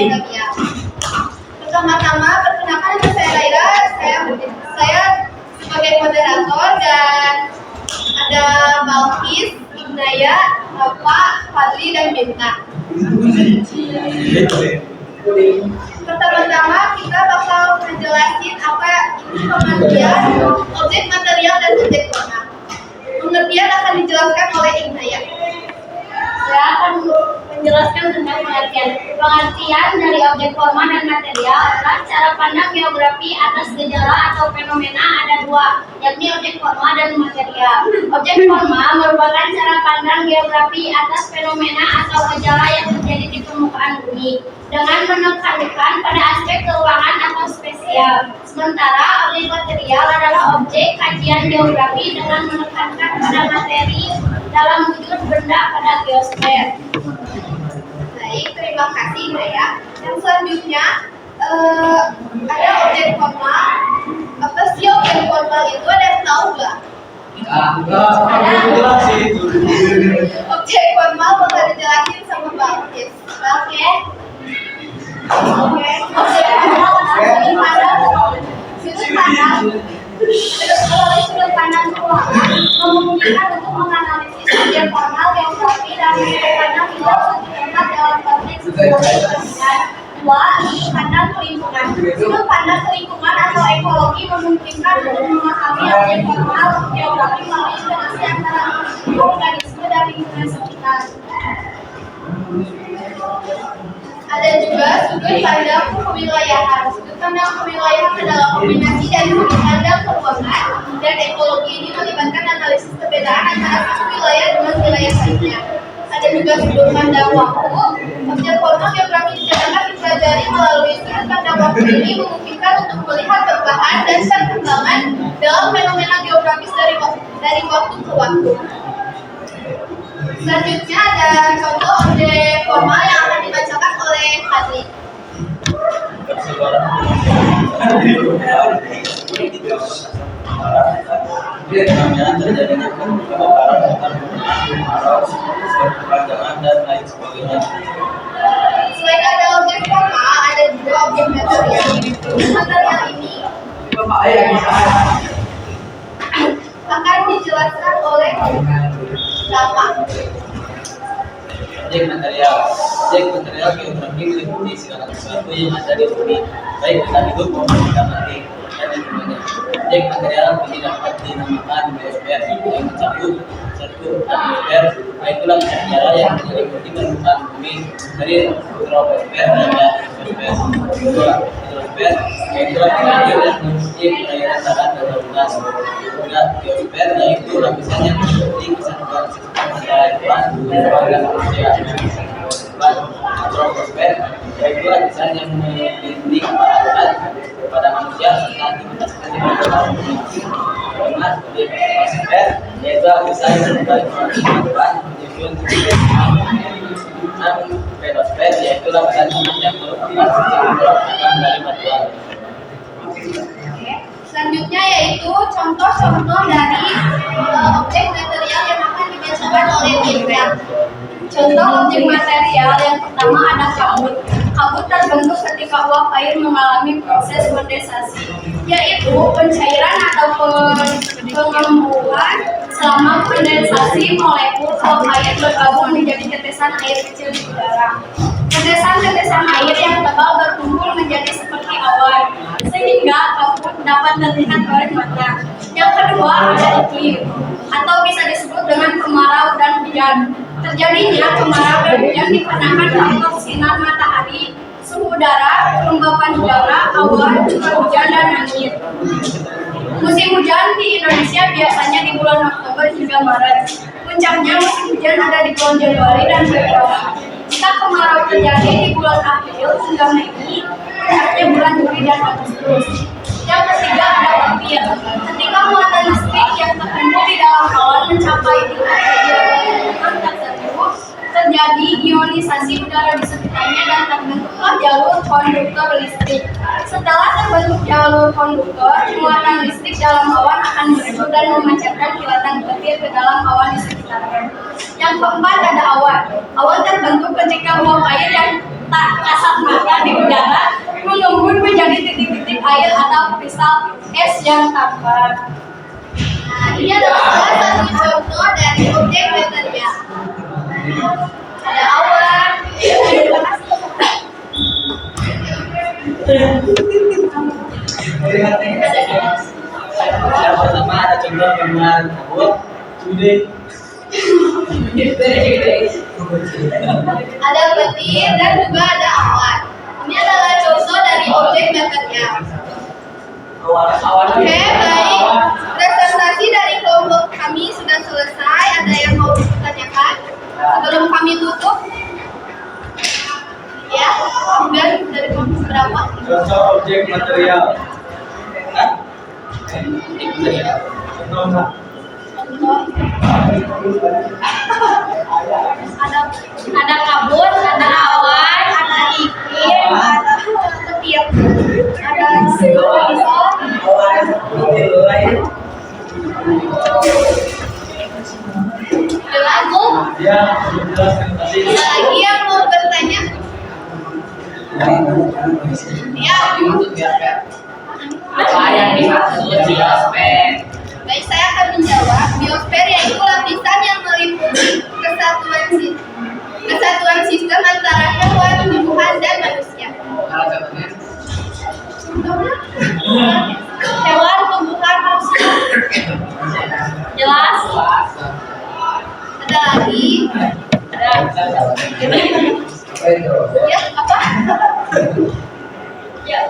material. Pertama-tama perkenalkan nama saya Laila, saya sebagai moderator dan ada Balkis, Ignaya, Nova, Fadli dan Binta. Pertama-tama kita bakal menjelasin apa itu pengertian objek material dan objek warna. Pengertian akan dijelaskan oleh Ignaya. Saya akan menjelaskan tentang pengertian dari objek forma dan material adalah cara pandang geografi atas gejala atau fenomena ada dua, yakni objek forma dan material. Objek forma merupakan cara pandang geografi atas fenomena atau gejala yang terjadi di permukaan bumi dengan menekankan pada aspek keuangan atau spesial. Sementara objek material adalah objek kajian geografi dengan menekankan pada materi dalam wujud benda pada geosfer. Baik, terima kasih Naya. Yang selanjutnya ada objek formal. Apa sih objek formal itu? Ada yang tahu nggak? Objek formal bakal dijelasin sama Balkis. Oke. Objek formal adalah sudut pandang keuangan memungkinkan untuk menganalisis objek formal geografi dan sudut pandang hidup suatu tempat dalam konteks dua, sudut pandang lingkungan. Sudut pandang lingkungan atau ekologi memungkinkan untuk memahami objek formal geografi melalui interaksi antara organisme dan lingkungan sekitar. Ada juga sudut pandang kewilayahan. Sudut pandang kewilayahan adalah kombinasi dari sudut pandang keuangan dan ekologi. Ini melibatkan analisis perbedaan antara satu wilayah dengan wilayah lainnya. Ada juga sudut pandang waktu. Objek formal geografi dapat dipelajari melalui sudut pandang waktu. Ini memungkinkan untuk melihat perubahan dan perkembangan dalam fenomena geografis dari waktu ke waktu. Selanjutnya ada contoh objek formal yang akan dibacakan oleh Fadli. Terjadinya kebakaran hutan, kemarau, kepanjangan dan lain sebagainya. Selain ada objek formal, ada juga objek material. Material ini akan dijelaskan oleh Bapak. Objek material geografi meliputi segala sesuatu yang ada di bumi, baik benda hidup maupun benda mati. Objek material ini dapat dinamakan biosfer yang mencakup satu atmosfer, itulah cahaya yang menyelimuti permukaan bumi dari troposfer hingga hidrosfer. Itulah terakhir yang meliputi perairan darat dan lautan. Juga biosfer yaitu lapisan yang meliputi kesatuan sistem antara hewan dan manusia. Troposfer yaitu lapisan yang meliputi kepadatan pada manusia serta aktivitas hewan. Dengan biosfer yaitu lapisan yang meliputi kehidupan menyusun namun pedosfer yaitu lapisan yang merupakan dari batuan. Selanjutnya yaitu contoh-contoh dari objek material yang akan dibacakan oleh Binta. Contoh objek material yang pertama ada kabut. Kabut terbentuk ketika uap air mengalami proses kondensasi, yaitu pencairan atau pengembuan. Selama kondensasi, molekul uap air bergabung menjadi tetesan air kecil di udara. Tetesan-tetesan air yang tebal berkumpul menjadi seperti awan, sehingga kabut dapat terlihat oleh mata. Yang kedua ada iklim, atau bisa disebut dengan kemarau dan hujan. Terjadinya kemarau dan hujan dikarenakan faktor sinar matahari, suhu udara, kelembapan udara, awan, curah hujan, dan angin. Musim hujan di Indonesia biasanya di bulan Oktober hingga Maret. Puncaknya musim hujan ada di bulan Januari dan Februari. Jika kemarau terjadi di bulan April hingga Mei, puncaknya bulan Juli dan Agustus. Yang ketiga ada petir. Ketika muatan listrik yang terkumpul di dalam awan mencapai tingkat tertentu, terjadi ionisasi udara di sekitarnya dan terbentuklah jalur konduktor listrik. Setelah terbentuk jalur konduktor, muatan listrik dalam awan akan menyusul dan memancarkan kilatan petir ke dalam awan di sekitarnya. Yang keempat ada awan. Awan terbentuk ketika uap air yang tak kasat mata di udara mengembun menjadi titik-titik air atau kristal es yang tampak. Nah, ini adalah salah satu contoh dari objek material. Ada awan. Yang pertama ada contoh gambar kabut, sudah. Ada petir dan juga ada awan. Ini adalah contoh dari objek material. Oke, baik. Presentasi dari kelompok kami sudah selesai. Ada yang mau ditanyakan sebelum kami tutup? Ya, kemudian dari kelompok berapa? Contoh objek material. Hah? Objek material. Contoh. Ada kabut, ada awan, ada iklim, ada petir, ada selongsong. Jelas? Ya, menjelaskan tadi. Ada lagi yang mau bertanya? Ya. Apa yang dimaksud biosfer? Baik, saya akan menjawab. Biosfer yaitu lapisan yang meliputi kesatuan sistem antara hewan, tumbuhan, dan manusia. Kalau contohnya, Hewan, tumbuhan, manusia. Jelas? Ada lagi? Ya, apa? Ya.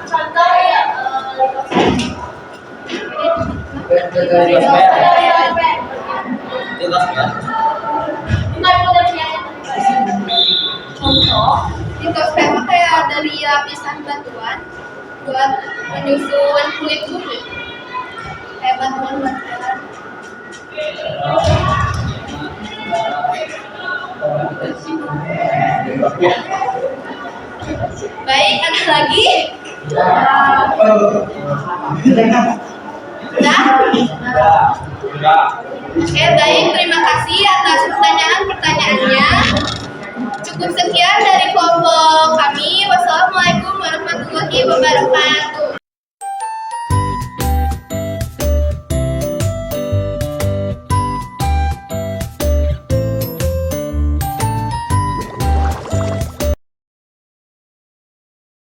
Contoh ya. Contoh. Litosfer mah kayak dari lapisan batuan buat menyusun kulit bumi. Kayak batuan-batuan. Baik, ada lagi? Udah? Oke, baik. Terima kasih atas pertanyaan-pertanyaannya. Cukup sekian dari kelompok kami. Wassalamualaikum warahmatullahi wabarakatuh.